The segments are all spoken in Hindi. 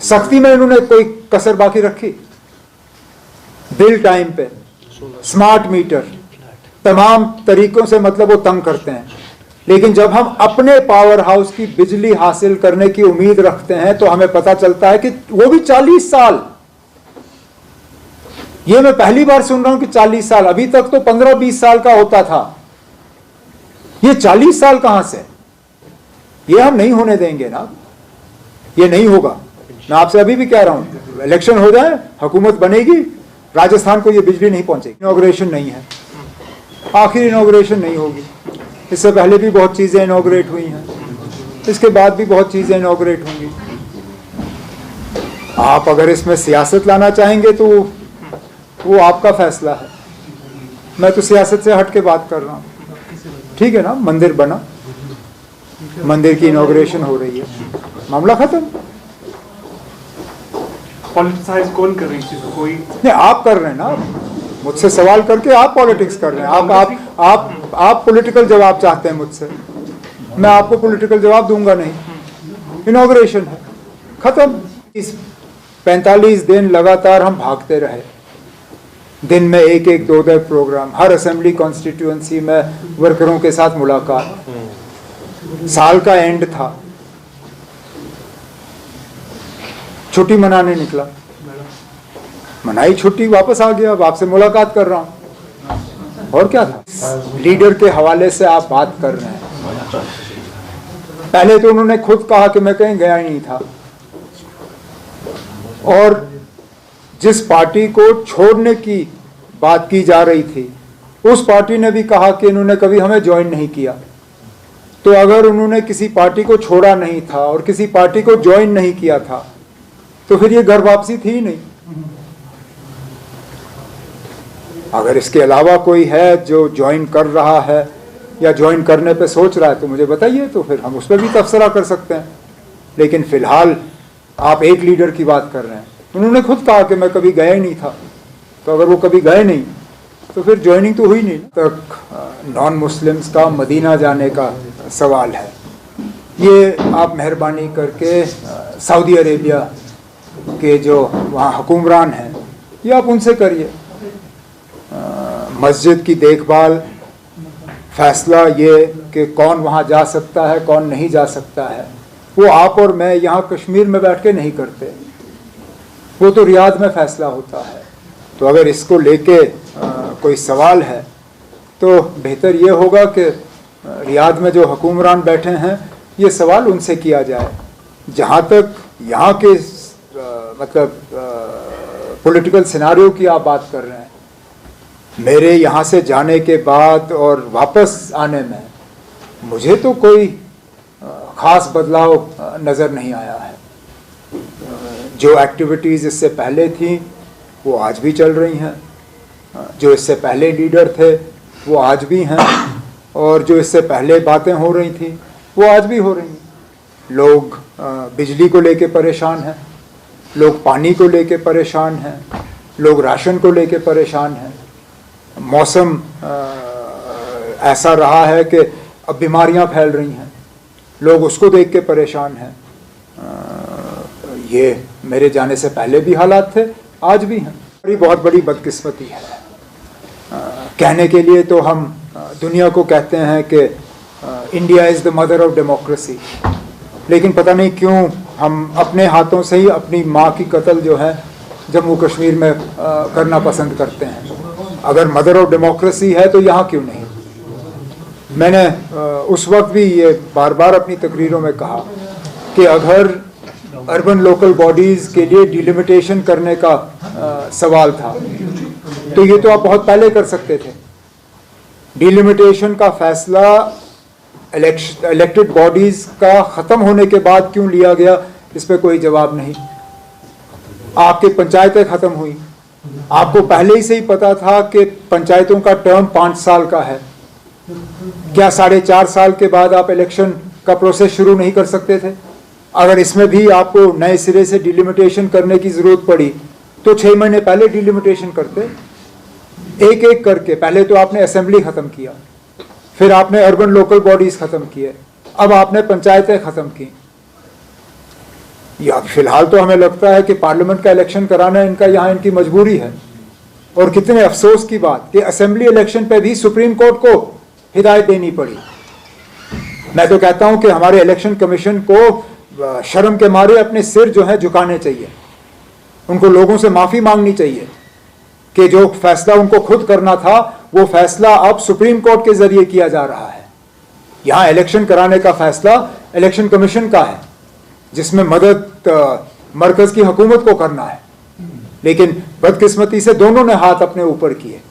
सख्ती में इन्होंने कोई कसर बाकी रखी? बिल टाइम पे, स्मार्ट मीटर, तमाम तरीकों से मतलब वो तंग करते हैं। लेकिन जब हम अपने पावर हाउस की बिजली हासिल करने की उम्मीद रखते हैं तो हमें पता चलता है कि वो भी 40 साल। ये मैं पहली बार सुन रहा हूं कि 40 साल, अभी तक तो 15-20 साल का होता था। ये 40 साल कहां से? ये हम नहीं होने देंगे ना, ये नहीं होगा। मैं आपसे अभी भी कह रहा हूं, इलेक्शन हो जाए, हुकूमत बनेगी, राजस्थान को ये बिजली नहीं पहुंचेगी। इनॉग्रेशन नहीं है, आखिर इनॉग्रेशन नहीं होगी। इससे पहले भी बहुत चीजें इनॉग्रेट हुई हैं, इसके बाद भी बहुत चीजें इनॉग्रेट होंगी। आप अगर इसमें सियासत लाना चाहेंगे तो वो आपका फैसला है। मैं तो सियासत से हट के बात कर रहा हूँ। ठीक है ना, मंदिर बना, मंदिर की इनॉग्रेशन हो रही है, मामला खत्म। पॉलिटिसाइज कौन कर रही है? कोई नहीं, आप कर रहे हैं ना, मुझसे सवाल करके आप पॉलिटिक्स कर रहे हैं। आप पॉलिटिकल जवाब चाहते हैं मुझसे, मैं आपको पॉलिटिकल जवाब दूंगा नहीं। इनॉग्रेशन है, खत्म। इस 45 दिन लगातार हम भागते रहे, दिन में एक एक दो प्रोग्राम, हर असेंबली कॉन्स्टिट्यूएंसी में वर्करों के साथ मुलाकात। साल का एंड था, छुट्टी मनाने निकला, मनाई छुट्टी, वापस आ गया, अब आपसे मुलाकात कर रहा हूं। और क्या था? लीडर के हवाले से आप बात कर रहे हैं। पहले तो उन्होंने खुद कहा कि मैं कहीं गया ही नहीं था, और जिस पार्टी को छोड़ने की बात की जा रही थी उस पार्टी ने भी कहा कि इन्होंने कभी हमें ज्वाइन नहीं किया। तो अगर उन्होंने किसी पार्टी को छोड़ा नहीं था और किसी पार्टी को ज्वाइन नहीं किया था तो फिर ये घर वापसी थी ही नहीं। अगर इसके अलावा कोई है जो ज्वाइन कर रहा है या ज्वाइन करने पे सोच रहा है तो मुझे बताइए, तो फिर हम उस पर भी तबसरा कर सकते हैं। लेकिन फिलहाल आप एक लीडर की बात कर रहे हैं, उन्होंने खुद कहा कि मैं कभी गया ही नहीं था। तो अगर वो कभी गए नहीं तो फिर ज्वाइनिंग तो हुई नहीं। तक नॉन मुस्लिम्स का मदीना जाने का सवाल है, ये आप मेहरबानी करके सऊदी अरेबिया के जो वहाँ हुक्मरान हैं ये आप उनसे करिए। मस्जिद की देखभाल, फैसला ये कि कौन वहाँ जा सकता है कौन नहीं जा सकता है, वो आप और मैं यहाँ कश्मीर में बैठ के नहीं करते, वो तो रियाद में फैसला होता है। तो अगर इसको लेके कोई सवाल है तो बेहतर ये होगा कि रियाद में जो हुक्मरान बैठे हैं ये सवाल उनसे किया जाए। जहाँ तक यहाँ के मतलब पॉलिटिकल सिनारियो की आप बात कर रहे हैं, मेरे यहाँ से जाने के बाद और वापस आने में मुझे तो कोई ख़ास बदलाव नज़र नहीं आया है। जो एक्टिविटीज़ इससे पहले थी वो आज भी चल रही हैं, जो इससे पहले लीडर थे वो आज भी हैं, और जो इससे पहले बातें हो रही थी वो आज भी हो रही हैं। लोग बिजली को लेके परेशान हैं, लोग पानी को लेके परेशान हैं, लोग राशन को लेके परेशान हैं। मौसम ऐसा रहा है कि अब बीमारियां फैल रही हैं, लोग उसको देख के परेशान हैं। ये मेरे जाने से पहले भी हालात थे, आज भी हैं। बहुत बड़ी बदकिस्मती है। कहने के लिए तो हम दुनिया को कहते हैं कि India is the mother of democracy, लेकिन पता नहीं क्यों हम अपने हाथों से ही अपनी माँ की कत्ल जो है जम्मू कश्मीर में करना पसंद करते हैं। अगर मदर ऑफ डेमोक्रेसी है तो यहाँ क्यों नहीं? मैंने उस वक्त भी ये बार बार अपनी तकरीरों में कहा कि अगर अर्बन लोकल बॉडीज़ के लिए डिलिमिटेशन करने का सवाल था तो ये तो आप बहुत पहले कर सकते थे। डिलिमिटेशन का फैसला इलेक्टेड बॉडीज़ का ख़त्म होने के बाद क्यों लिया गया, इस पर कोई जवाब नहीं। आपकी पंचायतें ख़त्म हुई, आपको पहले ही से ही पता था कि पंचायतों का टर्म 5 साल का है। क्या 4.5 साल के बाद आप इलेक्शन का प्रोसेस शुरू नहीं कर सकते थे? अगर इसमें भी आपको नए सिरे से डिलिमिटेशन करने की ज़रूरत पड़ी तो 6 महीने पहले डिलिमिटेशन करते, एक एक करके। पहले तो आपने असेंबली ख़त्म किया, फिर आपने अर्बन लोकल बॉडीज़ ख़त्म किए, अब आपने पंचायतें ख़त्म की। या फिलहाल तो हमें लगता है कि पार्लियामेंट का इलेक्शन कराना इनका यहाँ इनकी मजबूरी है। और कितने अफसोस की बात कि असेंबली इलेक्शन पे भी सुप्रीम कोर्ट को हिदायत देनी पड़ी। मैं तो कहता हूं कि हमारे इलेक्शन कमीशन को शर्म के मारे अपने सिर जो है झुकाने चाहिए, उनको लोगों से माफी मांगनी चाहिए कि जो फैसला उनको खुद करना था वो फैसला अब सुप्रीम कोर्ट के जरिए किया जा रहा है। यहां इलेक्शन कराने का फैसला इलेक्शन कमीशन का है, जिसमें मदद मरकज की हुकूमत को करना है, लेकिन बदकिस्मती से दोनों ने हाथ अपने ऊपर किए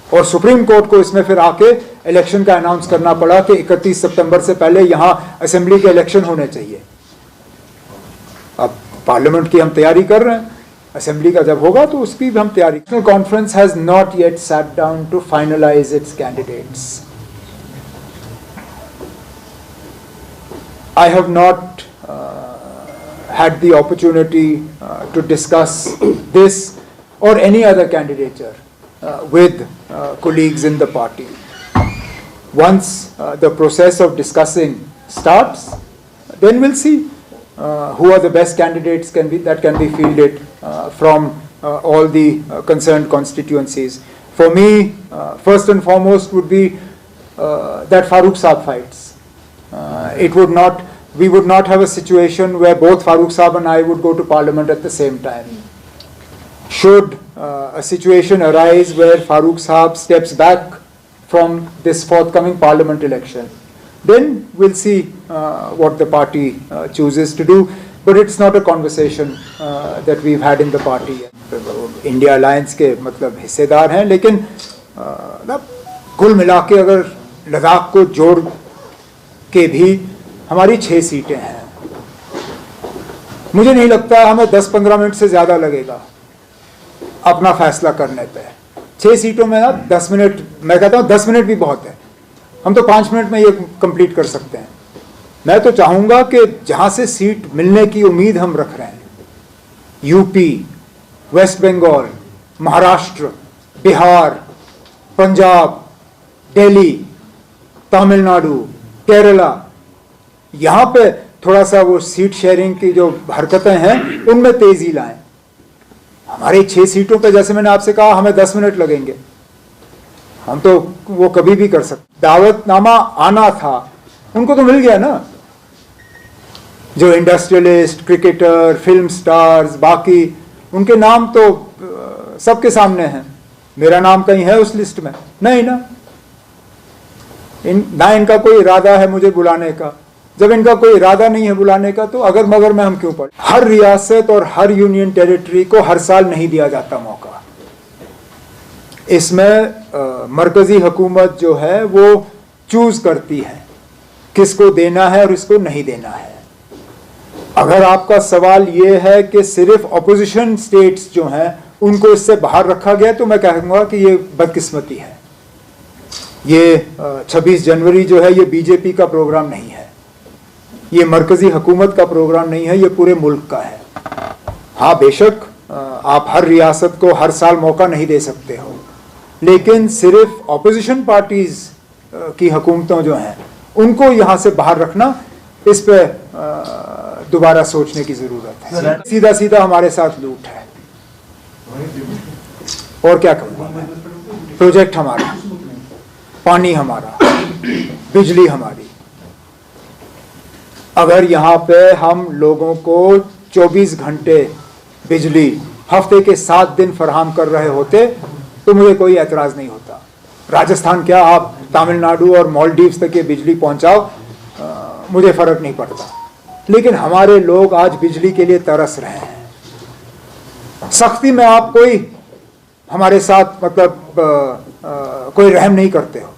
और सुप्रीम कोर्ट को इसमें फिर आके इलेक्शन का अनाउंस करना पड़ा कि 31 सितंबर से पहले यहां असेंबली के इलेक्शन होने चाहिए। अब पार्लियामेंट की हम तैयारी कर रहे हैं, असेंबली का जब होगा तो उसकी भी हम तैयारी। Conference has not yet sat down to finalise its candidates. I have not had the opportunity to discuss this or any other candidature with colleagues in the party. Once the process of discussing starts, then we'll see who are the best candidates that can be fielded from all the concerned constituencies. For me, first and foremost would be that Farooq Saab fights. We would not have a situation where both Farooq Saab and I would go to Parliament at the same time. Should a situation arise where Farooq Saab steps back from this forthcoming Parliament election, then we'll see what the party chooses to do. But it's not a conversation that we've had in the party. India Alliance के मतलब हिस्सेदार हैं, लेकिन कुल मिला के अगर लद्दाख को जोड़ के भी हमारी 6 सीटें हैं। मुझे नहीं लगता हमें 10-15 मिनट से ज्यादा लगेगा अपना फैसला करने पे। 6 सीटों में ना 10 मिनट, मैं कहता हूं 10 मिनट भी बहुत है, हम तो 5 मिनट में ये कंप्लीट कर सकते हैं। मैं तो चाहूंगा कि जहां से सीट मिलने की उम्मीद हम रख रहे हैं, यूपी, वेस्ट बंगाल, महाराष्ट्र, बिहार, पंजाब, दिल्ली, तमिलनाडु, केरला, यहां पे थोड़ा सा वो सीट शेयरिंग की जो हरकतें हैं उनमें तेजी लाएं। हमारी 6 सीटों पे जैसे मैंने आपसे कहा हमें 10 मिनट लगेंगे, हम तो वो कभी भी कर सकते। दावतनामा आना था, उनको तो मिल गया ना, जो इंडस्ट्रियलिस्ट, क्रिकेटर, फिल्म स्टार्स, बाकी उनके नाम तो सबके सामने हैं। मेरा नाम कहीं है उस लिस्ट में? नहीं ना। ना इनका कोई इरादा है मुझे बुलाने का। जब इनका कोई इरादा नहीं है बुलाने का तो अगर मगर में हम क्यों पड़े। हर रियासत और हर यूनियन टेरिटरी को हर साल नहीं दिया जाता मौका। इसमें मरकजी हुकूमत जो है वो चूज करती है किसको देना है और इसको नहीं देना है। अगर आपका सवाल ये है कि सिर्फ अपोजिशन स्टेट्स जो हैं उनको इससे बाहर रखा गया, तो मैं कहूँगा कि ये बदकिस्मती है। ये 26 जनवरी जो है ये बीजेपी का प्रोग्राम नहीं है, ये मरकजी हुकूमत का प्रोग्राम नहीं है, ये पूरे मुल्क का है। हाँ बेशक आप हर रियासत को हर साल मौका नहीं दे सकते हो, लेकिन सिर्फ अपोजिशन पार्टीज की हुकूमतों जो हैं उनको यहाँ से बाहर रखना, इस पे दोबारा सोचने की जरूरत है। सीधा सीधा हमारे साथ लूट है, और क्या कहूँगा मैं। प्रोजेक्ट हमारा, पानी हमारा, बिजली हमारी। अगर यहाँ पे हम लोगों को 24 घंटे बिजली हफ्ते के 7 दिन फराहम कर रहे होते तो मुझे कोई एतराज़ नहीं होता। राजस्थान क्या, आप तमिलनाडु और मालदीव्स तक ये बिजली पहुँचाओ, मुझे फ़र्क नहीं पड़ता। लेकिन हमारे लोग आज बिजली के लिए तरस रहे हैं। सख्ती में आप कोई हमारे साथ मतलब कोई रहम नहीं करते हो।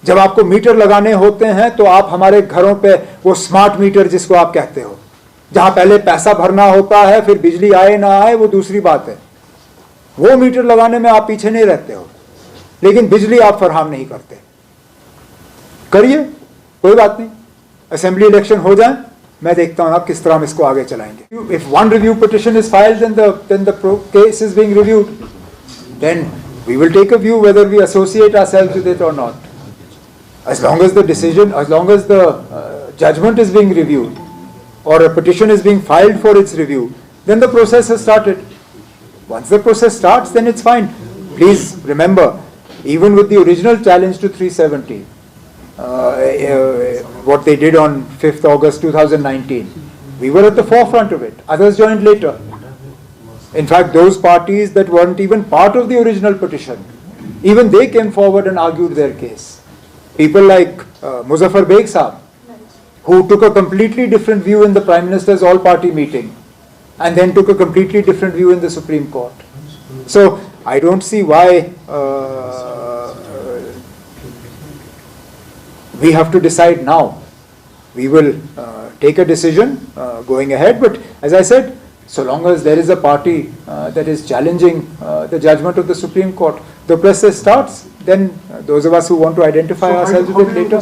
जब आपको मीटर लगाने होते हैं तो आप हमारे घरों पे वो स्मार्ट मीटर जिसको आप कहते हो, जहां पहले पैसा भरना होता है फिर बिजली आए ना आए वो दूसरी बात है, वो मीटर लगाने में आप पीछे नहीं रहते हो, लेकिन बिजली आप फराहम नहीं करते। करिए, कोई बात नहीं, असेंबली इलेक्शन हो जाए, मैं देखता हूं आप किस तरह हम इसको आगे चलाएंगे। If one review petition is filed then the case is being reviewed, then we will take a view whether we associate ourselves with it or not. As long as the decision, as long as the judgment is being reviewed, or a petition is being filed for its review, then the process has started. Once the process starts, then it's fine. Please remember, even with the original challenge to 370, what they did on 5th August 2019, we were at the forefront of it. Others joined later. In fact, those parties that weren't even part of the original petition, even they came forward and argued their case. People like Muzaffar Beg Saab, who took a completely different view in the Prime Minister's all-party meeting, and then took a completely different view in the Supreme Court. So, I don't see why we have to decide now. We will take a decision going ahead, but as I said, so long as there is a party that is challenging the judgment of the Supreme Court, the process starts, then those of us who want to identify ourselves with it later.